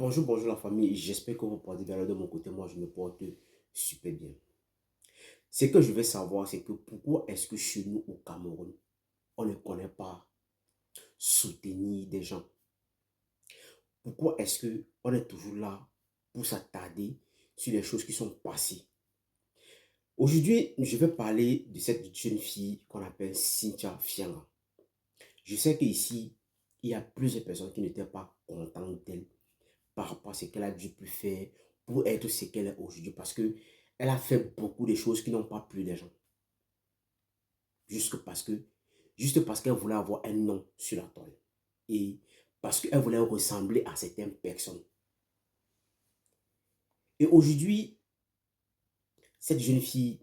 Bonjour la famille, j'espère que vous portez bien de mon côté, moi je me porte super bien. Ce que je veux savoir, c'est que pourquoi est-ce que chez nous au Cameroun, on ne connaît pas soutenir des gens? Pourquoi est-ce que on est toujours là pour s'attarder sur les choses qui sont passées? Aujourd'hui, je vais parler de cette jeune fille qu'on appelle Cynthia Fianga. Je sais qu'ici, il y a plusieurs personnes qui n'étaient pas contentes d'elle par rapport à ce qu'elle a dû faire pour être ce qu'elle est aujourd'hui. Parce que elle a fait beaucoup de choses qui n'ont pas plu les gens. Juste parce qu'elle voulait avoir un nom sur la toile. Et parce qu'elle voulait ressembler à certaines personnes. Et aujourd'hui, cette jeune fille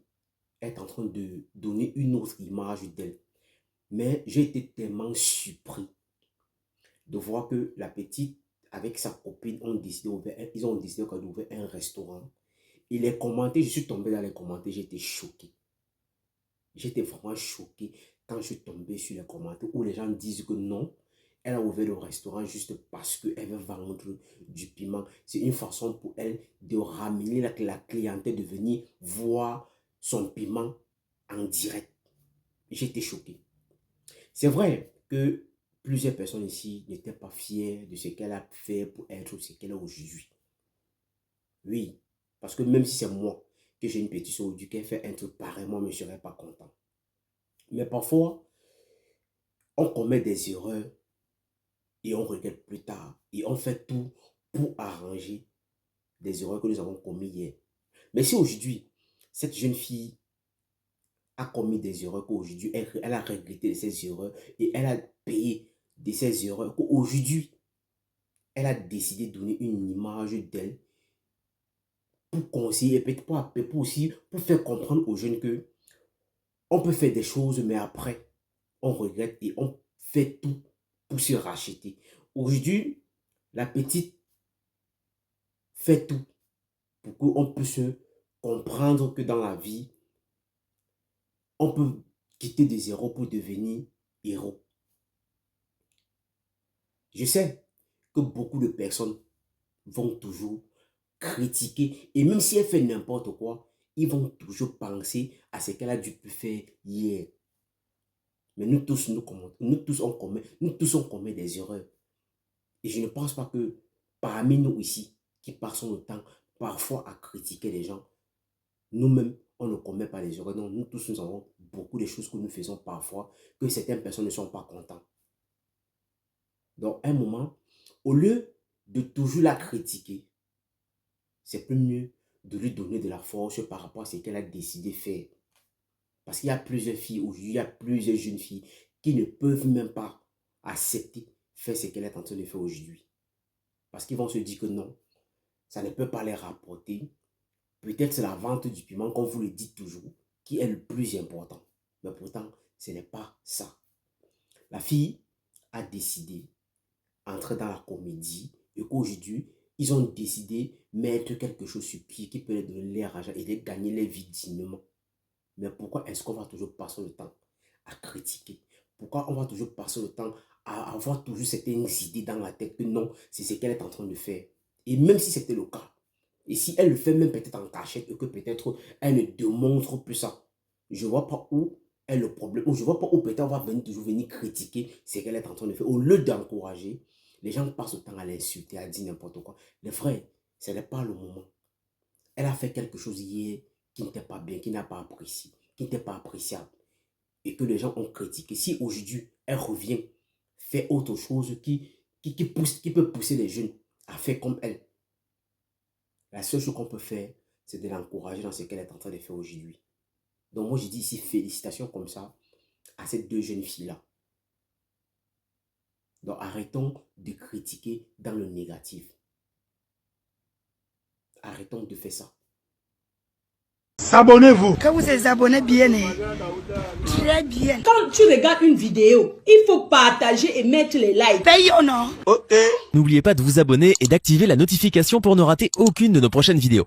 est en train de donner une autre image d'elle. Mais j'ai été tellement surpris de voir que la petite, avec sa copine, ils ont décidé d'ouvrir un restaurant. Et les commentaires, je suis tombé dans les commentaires, j'étais choqué. J'étais vraiment choqué quand je suis tombé sur les commentaires où les gens disent que non, elle a ouvert le restaurant juste parce qu'elle veut vendre du piment. C'est une façon pour elle de ramener la clientèle, de venir voir son piment en direct. J'étais choqué. C'est vrai que plusieurs personnes ici n'étaient pas fières de ce qu'elle a fait pour être ce qu'elle est aujourd'hui. Oui, parce que même si c'est moi que j'ai une petite soeur aujourd'hui qui a fait un truc pareil, moi je ne serais pas content. Mais parfois, on commet des erreurs et on regrette plus tard. Et on fait tout pour arranger des erreurs que nous avons commises hier. Mais si aujourd'hui, cette jeune fille a commis des erreurs qu'aujourd'hui, elle a regretté de ses erreurs et elle a payé de ses erreurs qu'aujourd'hui, elle a décidé de donner une image d'elle pour conseiller et peut-être pour aussi pour faire comprendre aux jeunes que on peut faire des choses, mais après, on regrette et on fait tout pour se racheter. Aujourd'hui, la petite fait tout pour qu'on puisse comprendre que dans la vie, on peut quitter des héros pour devenir héros. Je sais que beaucoup de personnes vont toujours critiquer. Et même si elle fait n'importe quoi, ils vont toujours penser à ce qu'elle a dû faire hier. Mais nous tous, nous tous, on commet des erreurs. Et je ne pense pas que parmi nous ici, qui passons le temps parfois à critiquer les gens, nous-mêmes, on ne commet pas des erreurs. Non, nous tous, nous avons beaucoup de choses que nous faisons parfois, que certaines personnes ne sont pas contentes. Donc, à un moment, au lieu de toujours la critiquer, c'est plus mieux de lui donner de la force par rapport à ce qu'elle a décidé de faire. Parce qu'il y a plusieurs filles aujourd'hui, il y a plusieurs jeunes filles qui ne peuvent même pas accepter faire ce qu'elle est en train de faire aujourd'hui. Parce qu'ils vont se dire que non, ça ne peut pas les rapporter. Peut-être c'est la vente du piment, comme vous le dites toujours, qui est le plus important. Mais pourtant, ce n'est pas ça. La fille a décidé d'entrer dans la comédie et qu'aujourd'hui, ils ont décidé de mettre quelque chose sur pied qui peut leur donner leur argent et de gagner leur vie dignement. Mais pourquoi est-ce qu'on va toujours passer le temps à critiquer? Pourquoi on va toujours passer le temps à avoir toujours certaines idées dans la tête que non, c'est ce qu'elle est en train de faire? Et même si c'était le cas, et si elle le fait même peut-être en cachette et que peut-être elle ne démontre plus ça, je ne vois pas où est le problème, ou je ne vois pas où peut-être on va toujours venir critiquer ce qu'elle est en train de faire. Au lieu d'encourager, les gens passent le temps à l'insulter, à dire n'importe quoi. Les frères, ce n'est pas le moment. Elle a fait quelque chose hier qui n'était pas bien, qui n'a pas apprécié, qui n'était pas appréciable. Et que les gens ont critiqué. Si aujourd'hui, elle revient, fait autre chose qui peut pousser les jeunes à faire comme elle, la seule chose qu'on peut faire, c'est de l'encourager dans ce qu'elle est en train de faire aujourd'hui. Donc moi, je dis ici félicitations comme ça à ces deux jeunes filles-là. Donc arrêtons de critiquer dans le négatif. Arrêtons de faire ça. Abonnez-vous. Que vous vous abonnez bien, très bien. Quand tu regardes une vidéo, il faut partager et mettre les likes. Payons, non? Ok. N'oubliez pas de vous abonner et d'activer la notification pour ne rater aucune de nos prochaines vidéos.